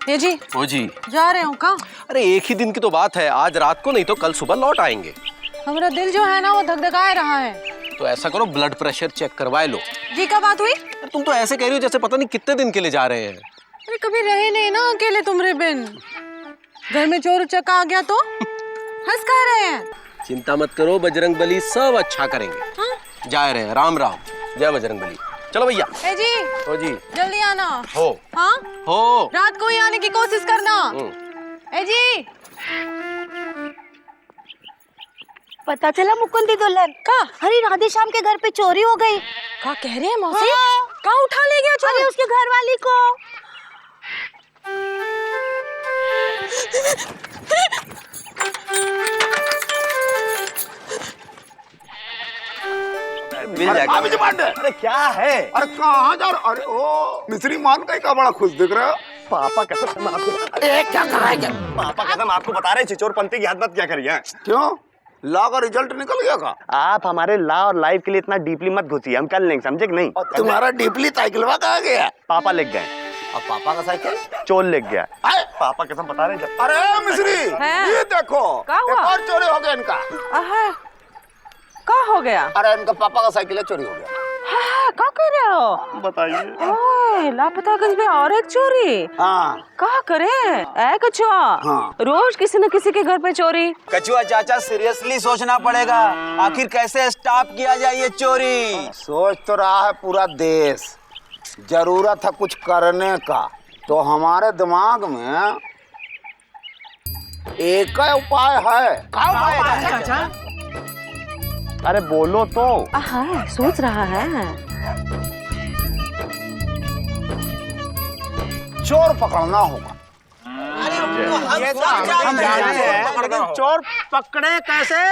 ये जी। ओ जी। जा रहे हो कहाँ? अरे एक ही दिन की तो बात है, आज रात को नहीं तो कल सुबह लौट आएंगे। हमारा दिल जो है ना वो धक-धकाए रहा है। तो ऐसा करो ब्लड प्रेशर चेक करवाए लो। जी क्या बात हुई? तुम तो ऐसे कह रही हो जैसे पता नहीं कितने दिन के लिए जा रहे हैं। अरे कभी रहे नहीं ना अकेले तुम्हारे बिन। घर में चोर उचक्का आ गया तो हंस कह रहे हैं। चिंता मत करो, बजरंग बली सब अच्छा करेंगे। हाँ? जा रहे हैं। राम राम, जय बजरंग बली। चलो भैया। ए जी। ओ जी। जल्दी आना। हो। हाँ? हो। रात को ही आने की कोशिश करना। ए जी। पता चला मुकुंदी दुल्हन का हरी राधे श्याम के घर पे चोरी हो गई। क्या कह रहे हैं मौसी? हाँ। कहाँ उठा ले गया चोर? अरे उसके घर वाली को। अरे क्या है? अरे कहाँ जा रहे? अरे ओ मिस्री मान का बड़ा खुश दिख रहा है। पापा कसम आपको, अरे क्या कहा है? पापा कसम आपको बता रहे चिचोरपंती की हद मत क्या करिए। क्यों? लॉ का रिजल्ट निकल गया का? आप हमारे लॉ और लाइफ के लिए इतना डीपली मत घुसिए, हम कर लेंगे, समझे कि नहीं? तुम्हारा डीपली साइकिलवा कहाँ गया? पापा लेके गए। अब पापा का साइकिल चोर लेके गया। पापा कसम बता रहे हैं। अरे मिस्री ये देखो, एक और चोरी हो गया इनका। क्या हो गया? अरे इनका पापा का साइकिल चोरी हो गया। क्या कर रहे हो? बताइए। ओए लापतागंज में और एक चोरी। हाँ। क्या करे? ए कछुआ। हाँ। रोज किसी न किसी के घर पे चोरी। कछुआ चाचा सीरियसली सोचना पड़ेगा, आखिर कैसे स्टॉप किया जाए ये चोरी। सोच तो रहा है पूरा देश, जरूरत है कुछ करने का। तो हमारे दिमाग में एक ही उपाय है। क्या उपाय है चाचा? अरे बोलो तो। हाँ सोच रहा है। चोर पकड़ना होगा। ये तो हम जानते हैं, लेकिन चोर पकड़े कैसे?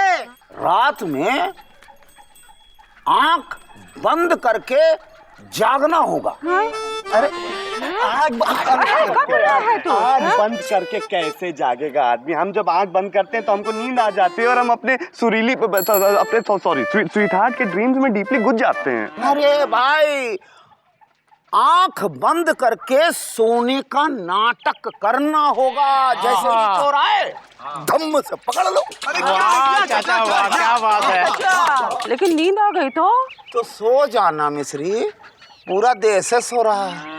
रात में आंख बंद करके जागना होगा। अरे आँख बंद करके कैसे जागेगा आदमी? हम जब आँख बंद करते हैं तो हमको नींद आ जाती है और हम अपने सुरीली स्वीट हार्ट के ड्रीम्स में डीपली घुस जाते हैं। अरे भाई, आंख बंद करके सोने का नाटक करना होगा। जैसे ही चोर आए धम्म से पकड़ लो। चाचा वाह, क्या बात है। लेकिन नींद आ गई तो सो जाना मिस्री, पूरा देश है सो रहा है।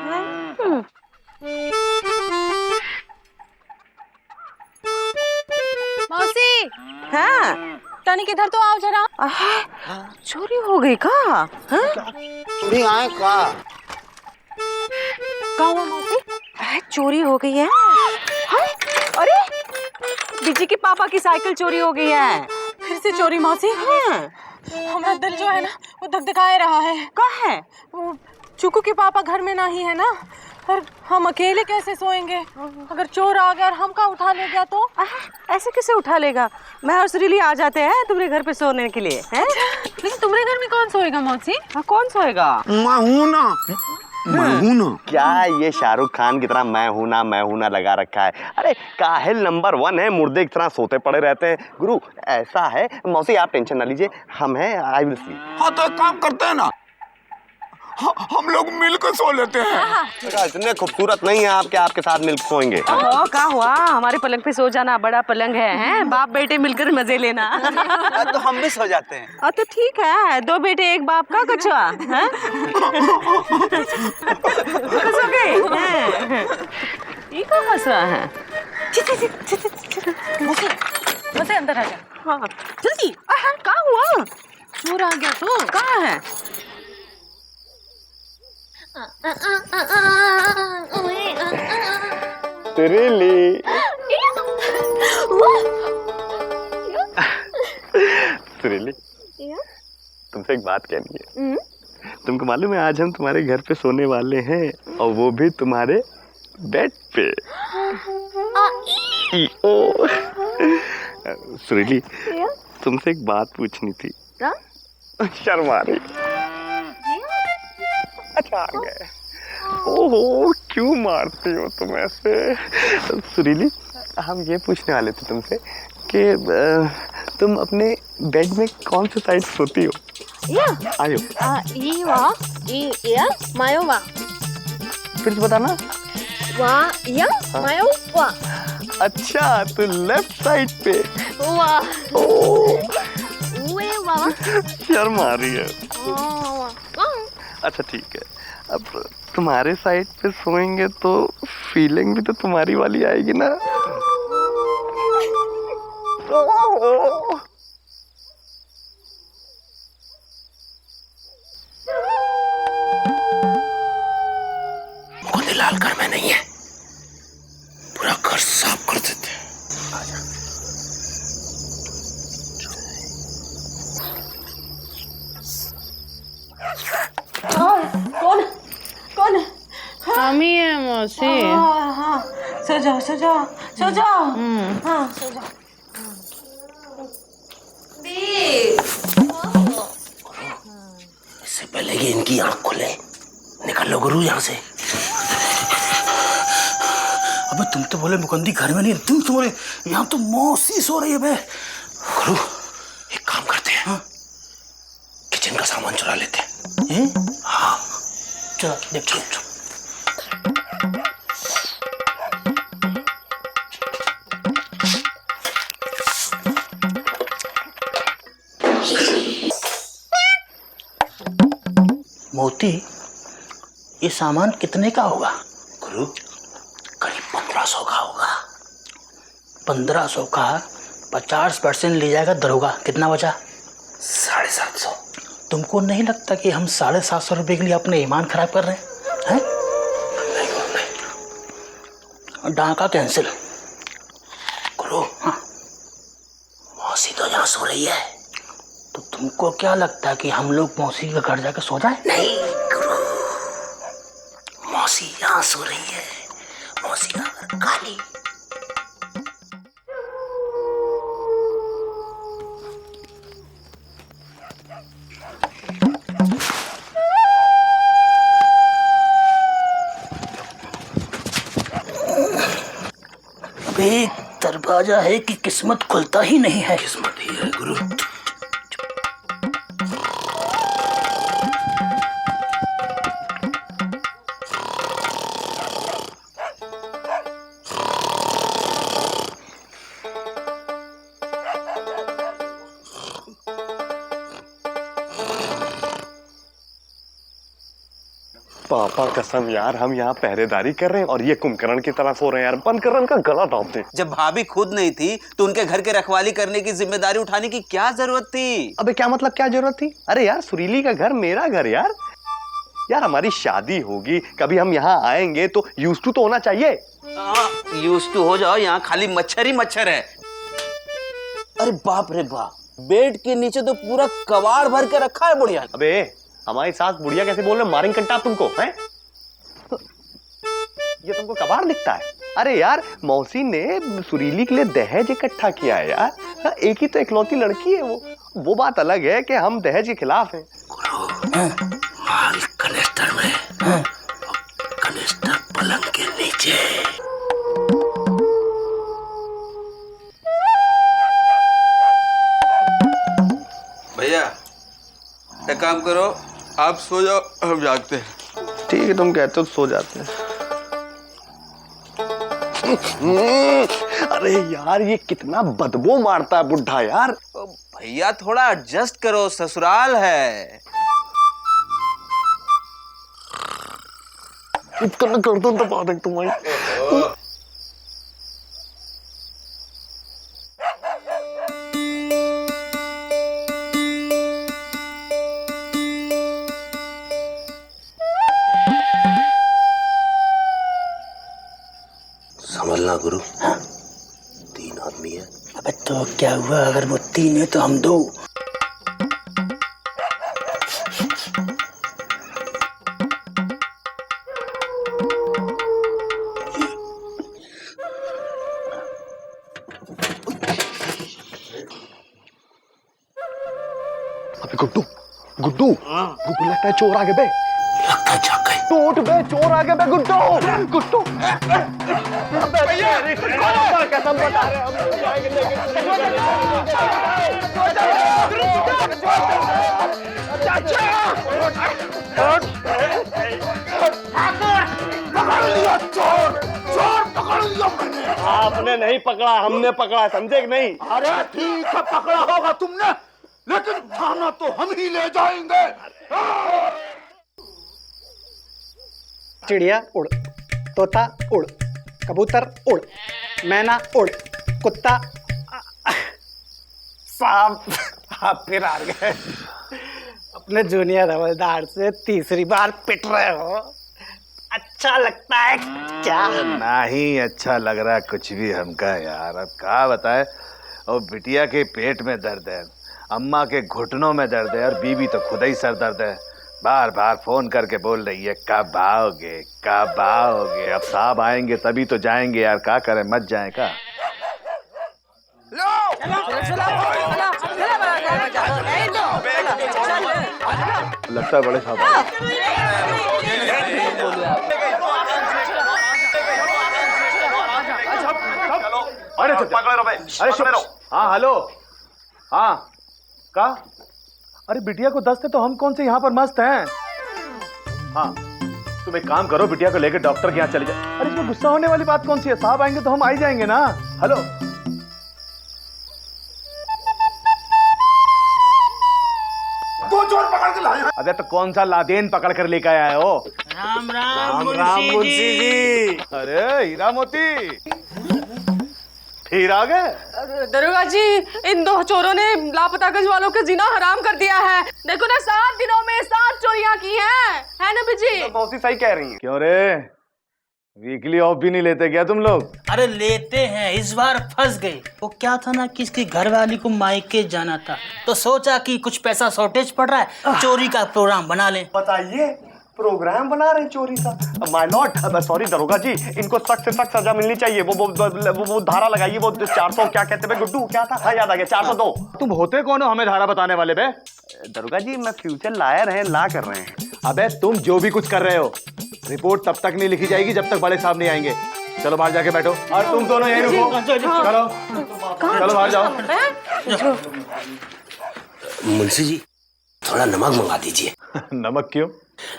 मौसी। हाँ टनी किधर तो आओ जरा। चोरी हो गई का? चोरी आए का? क्या हुआ मौसी? चोरी हो गई है। अरे बीजी के पापा की साइकिल चोरी हो गई है। फिर से चोरी मौसी? हमारा दिल जो है ना वो धक-धकाए रहा है। कहाँ है? वो चुकू के पापा घर में नहीं है ना, और हम अकेले कैसे सोएंगे? अगर चोर आ गया और हम का उठा ले गया तो? ऐसे कैसे उठा लेगा? मैं और सुरीली आ जाते हैं तुम्हारे घर पे सोने के लिए। हैं? लेकिन तुम्हारे घर में कौन सोएगा मौसी? हाँ कौन सोएगा? मैं हूं ना। क्या ये शाहरुख खान की तरह मैं हूं ना लगा रखा है? अरे काहिल नंबर 1 है, मुर्दे की तरह सोते पड़े रहते हैं। गुरु ऐसा है, मौसी आप टेंशन ना लीजिए, हम हैं, आई विल सी। हाँ तो एक काम करते हैं ना, हम लोग मिलकर सो लेते हैं। इतने खूबसूरत नहीं है आपके साथ मिलकर सोएंगे। क्या हुआ? हमारे पलंग पे सो जाना, बड़ा पलंग है, हैं? बाप बेटे मिलकर मजे लेना। तो हम भी सो जाते हैं। तो ठीक है, 2 बेटे 1 बाप का कछुआ। खुश हो गए? ये क्या हंस रहा है? मौसी अंदर आ जा। हाँ जल्दी। क्या हुआ? चोर आ गया तो? कहाँ है? सुरीली सुरीली, तुमसे एक बात कहनी है। तुमको मालूम है आज हम तुम्हारे घर पे सोने वाले हैं, और वो भी तुम्हारे बेड पे। सुरीली तुमसे एक बात पूछनी थी। शर्मा रही। अच्छा आ गए। ओहो क्यों मारती हो तुम ऐसे? सुरीली हम ये पूछने वाले थे तुमसे कि तुम अपने बेड में कौन सी साइड सोती हो? आयो 이와 이야 마요와। फिर से बताना। वाह या मैं वाह। अच्छा तो लेफ्ट साइड पे। वाह वे वाह। शर्म आ रही है। अच्छा ठीक है, अब तुम्हारे साइड पे सोएंगे तो फीलिंग भी तो तुम्हारी वाली आएगी ना। लाल घर में नहीं है, पूरा घर साफ कर देते हैं। कौन कौन है? हम ही है मौसी। हाँ सो जाओ सो जाओ सो जाओ। हाँ सो जाओ। इससे पहले कि इनकी आंख खुले निकल लो गुरु यहाँ से। अबे तुम तो बोले मुकंदी घर में नहीं, तुम तो बोले यहाँ तो मौसी सो रही है बे। गुरु एक काम करते हैं, किचन का सामान चुरा लेते हैं। हाँ चलो देख चलो। मोती ये सामान कितने का होगा? गुरु करीब 1500 का होगा। 1500 का 50% ले जाएगा दरोगा, कितना बचा? 750। तुमको नहीं लगता कि हम 750 रुपए के लिए अपने ईमान खराब कर रहे हैं? नहीं। डाका कैंसिल। गुरु हाँ मौसी तो यहाँ सो रही है, तो तुमको क्या लगता है कि हम लोग मौसी के घर जाकर सो जाए? नहीं गुरु, मौसी यहाँ सो रही है, मौसी का घर खाली। अबे दरवाजा है कि किस्मत खुलता ही नहीं है। किस्मत ही है गुरु। पापा कसम यार, हम यहाँ पहरेदारी कर रहे हैं और ये कुंभकर्ण की तरह सो रहे हैं यार। बंद कर उनका गला दाब दे। जब भाभी खुद नहीं थी तो उनके घर के रखवाली करने की जिम्मेदारी उठाने की क्या जरूरत थी? अबे क्या मतलब क्या जरूरत थी? अरे यार सुरीली का घर मेरा घर यार। यार हमारी शादी होगी, कभी हम यहाँ आएंगे तो यूज्ड टू तो होना चाहिए। यूज्ड टू हो जाओ, यहाँ खाली मच्छर ही मच्छर है। अरे बाप रे बाप, बेड के नीचे तो पूरा कबाड़ भर के रखा है बुढ़िया। अबे हमारी सास बुढ़िया कैसे बोल रहे, मारेंगे कंटा तुमको हैं? ये तुमको कबाड़ दिखता है? अरे यार मौसी ने सुरीली के लिए दहेज इकट्ठा किया है यार। एक ही तो इकलौती लड़की है वो बात अलग है कि हम दहेज के खिलाफ हैं। माल कनेस्टर में, कनेस्टर पलंग के नीचे। भैया एक काम करो, आप सो जाओ, हम जागते हैं। ठीक है तुम कहते हो तो सो जाते हैं। अरे यार ये कितना बदबू मारता है बुढ़ा यार। भैया थोड़ा एडजस्ट करो, ससुराल है। इतना कर दो तो बात है तुम्हारी। समझना गुरु, 3 आदमी है। अबे तो क्या हुआ अगर वो 3 है तो हम 2। अबे गुड्डू गुड्डू गुड्डू लगता है चोर आ गए बे। लगता है जाग गए। तो उठ बे, चोर आ गए बे। गुड्डू गुड्डू कसम बता रहे हम नहीं जाएंगे लेकिन। चाचा पकड़ लिया मैंने। आपने नहीं पकड़ा, हमने पकड़ा, समझे कि नहीं? अरे ठीक है, पकड़ा होगा तुमने, लेकिन थाना तो हम ही ले जाएंगे। चिड़िया उड़, तोता उड़, कबूतर उड़, मैना उड़, कुत्ता सांप। आप फिर हार गए। अपने जूनियर हवलदार से तीसरी बार पिट रहे हो। अच्छा लगता है क्या? नहीं अच्छा लग रहा कुछ भी हमका यार। अब क्या बताए, और बिटिया के पेट में दर्द है, अम्मा के घुटनों में दर्द है, और बीवी तो खुद ही सर दर्द है। बार बार फोन करके बोल रही है कब आओगे कब आओगे। अब साहब आएंगे तभी तो जाएंगे यार, क्या करें, मत जाए का। लगता है बड़े साहब अरे पकड़े रहो भाई, अरे शुभ। हाँ हेलो, हाँ का? अरे बिटिया को दस्त है तो हम कौन से यहाँ पर मस्त हैं। हाँ तुम एक काम करो, बिटिया को लेकर डॉक्टर के यहाँ चले जाओ। अरे इसमें गुस्सा होने वाली बात कौन सी है, साहब आएंगे तो हम आ ही जाएंगे ना। हेलो दो चोर पकड़ के लाए। अबे तो कौन सा लादेन पकड़ कर लेकर आए हो? राम राम राम राम मुंशी जी। अरे हीरा मोती फिर आ गए? दरोगा जी, इन 2 चोरों ने लापता गंज वालों का जीना हराम कर दिया है। देखो ना, 7 दिनों में 7 चोरियां की हैं, है ना बिजी? मौसी सही कह रही है। क्यों रे, वीकली ऑफ भी नहीं लेते क्या तुम लोग? अरे लेते हैं, इस बार फंस गए। वो क्या था ना कि इसकी घरवाली को मायके जाना था, तो सोचा कि कुछ पैसा शॉर्टेज पड़ रहा है, चोरी का प्रोग्राम बना ले। बताइए, प्रोग्राम बना रहे हैं चोरी का? माय लॉर्ड, सॉरी दरोगा जी, इनको सख्त से सख्त सजा मिलनी चाहिए। वो धारा लगाइए, वो 400 क्या कहते हैं गुड्डू, क्या था? हाँ याद आ गया, 402। तुम होते कौन हो हमें धारा बताने वाले बे? दरोगा जी, मैं फ्यूचर लायर है, ला कर रहे हैं। अबे तुम जो भी कुछ कर रहे हो, रिपोर्ट तब तक नहीं लिखी जाएगी जब तक बड़े साहब नहीं आएंगे। चलो बाहर जाके बैठो, और तुम दोनों यहीं रुको। चलो चलो बाहर जाओ। मुंशी जी, थोड़ा नमक मंगा दीजिए। नमक क्यों?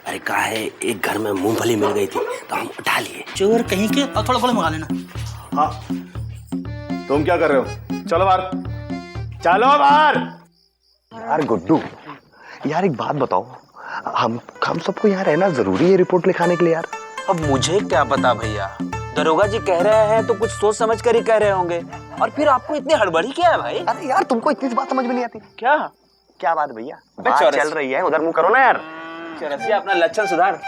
अरे कहा है, एक घर में मूंगफली मिल गई थी तो हम उठा लिए। चोर कहीं के, और थोड़ा थोड़ा मंगा लेना। हाँ तुम क्या कर रहे हो? चलो बाहर, चलो बाहर। यार गुड्डू, यार एक बात बताओ, हम सबको यहाँ रहना जरूरी है रिपोर्ट लिखाने के लिए यार? अब मुझे क्या पता भैया, दरोगा जी कह रहे हैं तो कुछ सोच समझ कर ही कह रहे होंगे। और फिर आपको इतनी हड़बड़ी क्या है भाई? अरे यार, तुमको इतनी बात समझ में नहीं आती क्या क्या बात भैया? बात चल रही है, उधर मुंह करो ना यार। चौरसिया, अपना लक्षण सुधार।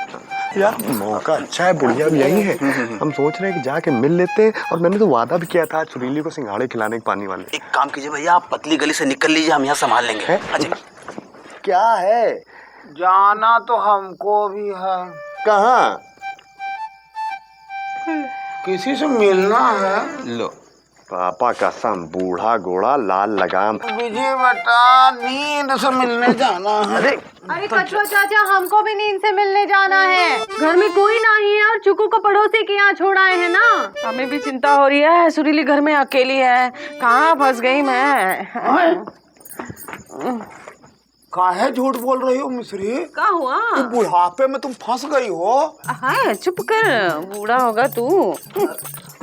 यार मौका अच्छा है, बुढ़िया भी यही है। हम सोच रहे हैं कि जाके मिल लेते हैं, और मैंने तो वादा भी किया था आज सुरीली को सिंघाड़े खिलाने के पानी वाले। एक काम कीजिए भैया, आप पतली गली से निकल लीजिए, हम यहाँ संभाल लेंगे। क्या है? जाना तो हमको भी है, कहाँ? किसी से मिलना है। लो पापा कसम, बूढ़ा घोड़ा लाल लगाम। विजय बेटा, नींद से मिलने जाना है। अरे अरे कछुआ चाचा, हमको भी नींद से मिलने जाना है। घर में कोई नहीं है और चुकू को पड़ोसी के यहाँ छोड़ आए हैं ना। हमें भी चिंता हो रही है, सुरीली घर में अकेली है, कहाँ फंस गई मैं। काहे झूठ बोल रही हो मिश्री? क्या हुआ? तो बुढ़ापे में तुम फंस गई हो। हाँ चुप कर, बूढ़ा होगा तू।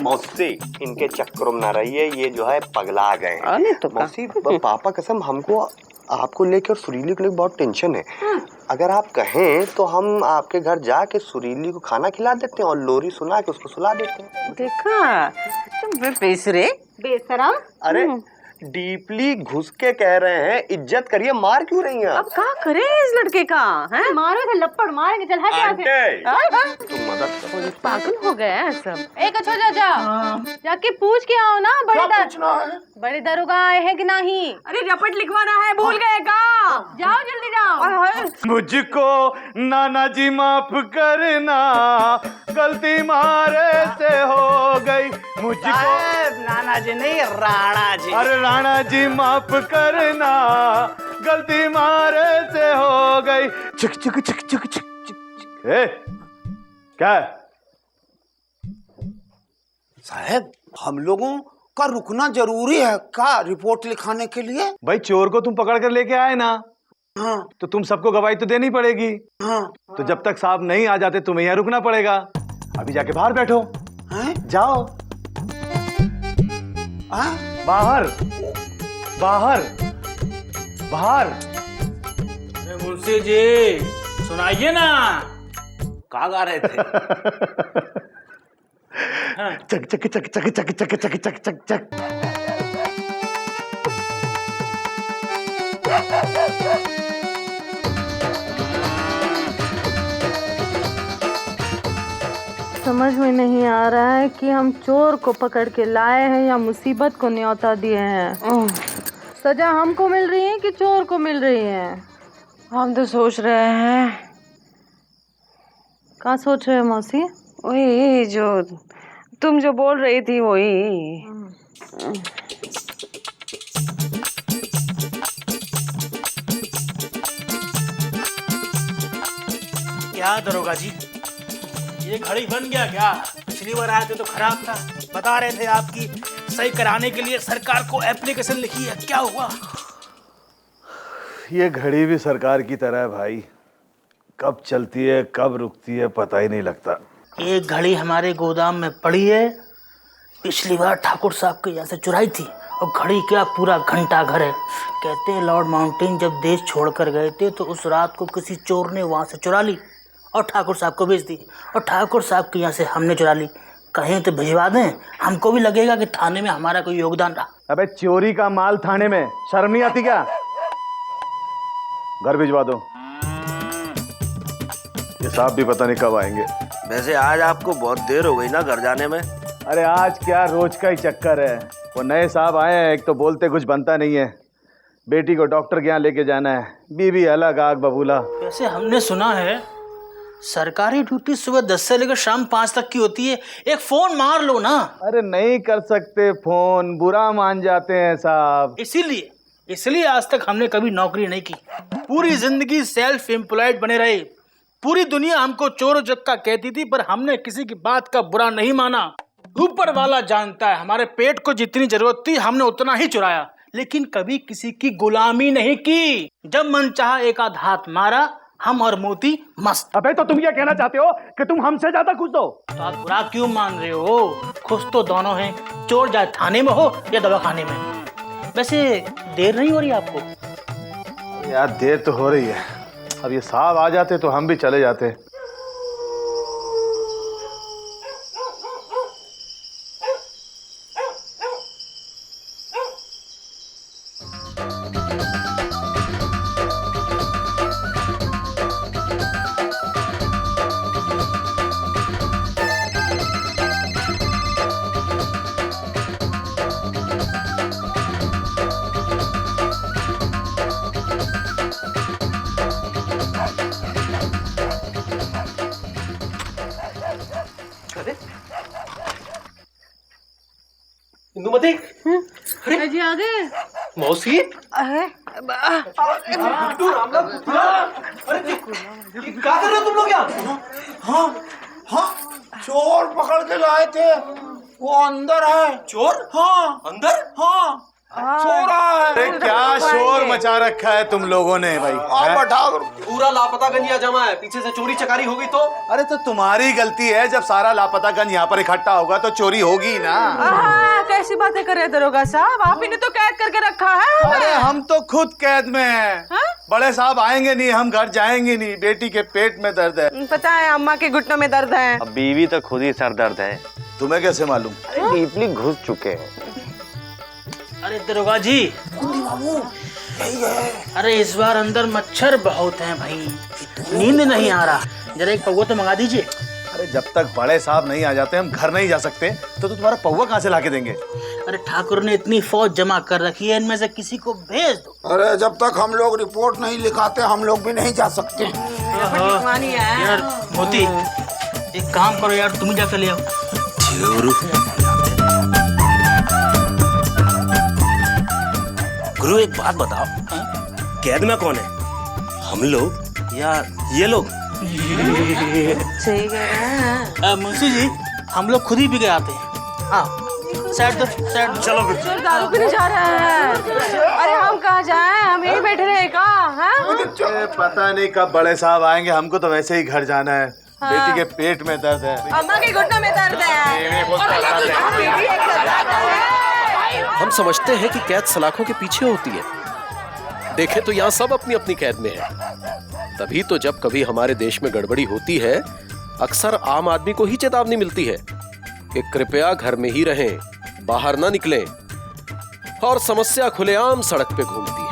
मौसी, इनके चक्करों में ना रहिए, ये जो है पगला गए हैं। तो मौसी, पापा कसम, हमको आपको लेकर और सुरीली को लेकर बहुत टेंशन है। अगर आप कहें तो हम आपके घर जाके सुरीली को खाना खिला देते हैं और लोरी सुना के उसको सुला देते हैं। देखा तुम बेसरे बेशरम। अरे डीपली घुस के कह रहे हैं, इज्जत करिए, मार क्यों रही हैं आप? अब क्या करे इस लड़के का है? मारो तो लपड़ मारेंगे, चल हट यहाँ से। तुम मदद करो। पागल हो गया है सब। एक अच्छा चाचा, जाके पूछ के आओ ना, बड़े दरोगा आए हैं कि नहीं। अरे रपट लिखवाना है, भूल गए का? जाओ जल्दी जाओ। मुझको नाना जी माफ करना, गलती मारे से हो गई मुझको। नाना जी नहीं, राणा जी। अरे राणा जी माफ करना, गलती मारे से हो गई। चिक चिक चिक चिक चिक चिक। क्या है? साहब, हम लोगों का रुकना जरूरी है क्या रिपोर्ट लिखाने के लिए? भाई चोर को तुम पकड़ कर लेके आए ना, हाँ तो तुम सबको गवाही तो देनी पड़ेगी। हाँ। तो जब तक साहब नहीं आ जाते तुम्हें यहाँ रुकना पड़ेगा। अभी जाके बाहर बैठो, जाओ बाहर बाहर बाहर। मुंशी जी सुनाइए ना। कहाँ गा रहे थे? चक चक चक चक चक चक चक चक चक चक। समझ में नहीं आ रहा है कि हम चोर को पकड़ के लाए हैं या मुसीबत को न्योता दिए हैं। सजा हमको मिल रही है कि चोर को मिल रही है? हम तो सोच रहे हैं। कहाँ सोच रहे हो मौसी? वही जो तुम जो बोल रही थी वही। क्या दरोगा जी, ये घड़ी बन गया क्या? पिछली बार आए थे तो खराब था, बता रहे थे आपकी सही कराने के लिए सरकार को एप्लीकेशन लिखी है, क्या हुआ? ये घड़ी भी सरकार की तरह है भाई, कब चलती है कब रुकती है पता ही नहीं लगता। एक घड़ी हमारे गोदाम में पड़ी है, पिछली बार ठाकुर साहब के यहाँ से चुराई थी, और घड़ी क्या पूरा घंटा घर है। कहते हैं लॉर्ड माउंटेन जब देश छोड़कर गए थे तो उस रात को किसी चोर ने वहाँ से चुरा ली और ठाकुर साहब को बेच दी, और ठाकुर साहब के यहाँ से हमने चुरा ली। कहीं तो भिजवा दें, हमको भी लगेगा कि थाने में हमारा कोई योगदान रहा। अबे चोरी का माल थाने में, शर्म नहीं आती क्या? घर भिजवा दो, ये साहब भी पता नहीं कब आएंगे। वैसे आज आपको बहुत देर हो गई ना घर जाने में? अरे आज क्या, रोज का ही चक्कर है। वो नए साहब आए हैं, एक तो बोलते कुछ बनता नहीं है, बेटी को डॉक्टर के यहाँ लेके जाना है, बीवी अलग आग बबूला। वैसे हमने सुना है सरकारी ड्यूटी सुबह 10 से लेकर शाम 5 तक की होती है, एक फोन मार लो ना। अरे नहीं कर सकते फोन, बुरा मान जाते हैं साहब। इसलिए आज तक हमने कभी नौकरी नहीं की, पूरी जिंदगी सेल्फ एम्प्लॉयड बने रहे। पूरी दुनिया हमको चोर जक्का कहती थी, पर हमने किसी की बात का बुरा नहीं माना। ऊपर वाला जानता है, हमारे पेट को जितनी जरूरत थी हमने उतना ही चुराया, लेकिन कभी किसी की गुलामी नहीं की। जब मन चाहा एक आध हाथ मारा, हम और मोती मस्त। अबे तो तुम ये कहना चाहते हो कि तुम हमसे ज्यादा खुश हो? तो आप बुरा क्यों मान रहे हो? खुश तो दोनों हैं, चोर चाहे थाने में हो या दवाखाने में। वैसे देर नहीं हो रही आपको? यार देर तो हो रही है, अब ये साहब आ जाते तो हम भी चले जाते। इंदुमती, जी आ गए मौसी। क्या कर रहे हो तुम लोग यहाँ? हाँ चोर पकड़ के लाए थे, वो अंदर है। चोर? हाँ अंदर? हाँ सो रहा है। अरे क्या शोर मचा रखा है तुम लोगों ने भाई? आप बैठा पूरा लापता गंजिया जमा है, पीछे से चोरी चकारी हो गई तो? अरे तो तुम्हारी गलती है, जब सारा लापता गंज यहाँ पर इकट्ठा होगा तो चोरी होगी ना। कैसी बातें कर रहे दरोगा साहब, आप ही ने तो कैद करके रखा है। अरे हम तो खुद कैद में हैं। बड़े साहब आएंगे नहीं, हम घर जाएंगे नहीं, बेटी के पेट में दर्द है। पता है अम्मा के घुटनों में दर्द है। अब बीवी तो खुद ही सर दर्द है। तुम्हें कैसे मालूम? डीपली घुस चुके हैं। अरे दरोगा जी, अरे इस बार अंदर मच्छर बहुत हैं भाई, नींद नहीं आ रहा, जरा एक पौवा तो मंगा दीजिए। अरे जब तक बड़े साहब नहीं आ जाते हम घर नहीं जा सकते, तो तुम्हारा पौवा कहाँ से लाके देंगे? अरे ठाकुर ने इतनी फौज जमा कर रखी है, इनमें से किसी को भेज दो। अरे जब तक हम लोग रिपोर्ट नहीं लिखाते हम लोग भी नहीं जा सकते। यार मोती, एक काम करो यार, तुम ही जाकर ले आओ। गुरु एक बात बताओ, कैद में कौन है, हम लोग या ये लोग? सही है। मुंशी जी, हम लोग खुद ही पी के आते हैं। हाँ साइड दो। चलो चोर दारू पीने जा रहा है। अरे हम कहाँ जाएं, हम यहीं बैठे रहे का? पता नहीं कब बड़े साहब आएंगे, हमको तो वैसे ही घर जाना है। बेटी के पेट में दर्द है। अम्मा के घुटनों में दर्द है। हम समझते हैं कि कैद सलाखों के पीछे होती है, देखें तो यहाँ सब अपनी अपनी कैद में है। तभी तो जब कभी हमारे देश में गड़बड़ी होती है, अक्सर आम आदमी को ही चेतावनी मिलती है कि कृपया घर में ही रहें, बाहर ना निकलें, और समस्या खुलेआम सड़क पे घूमती है।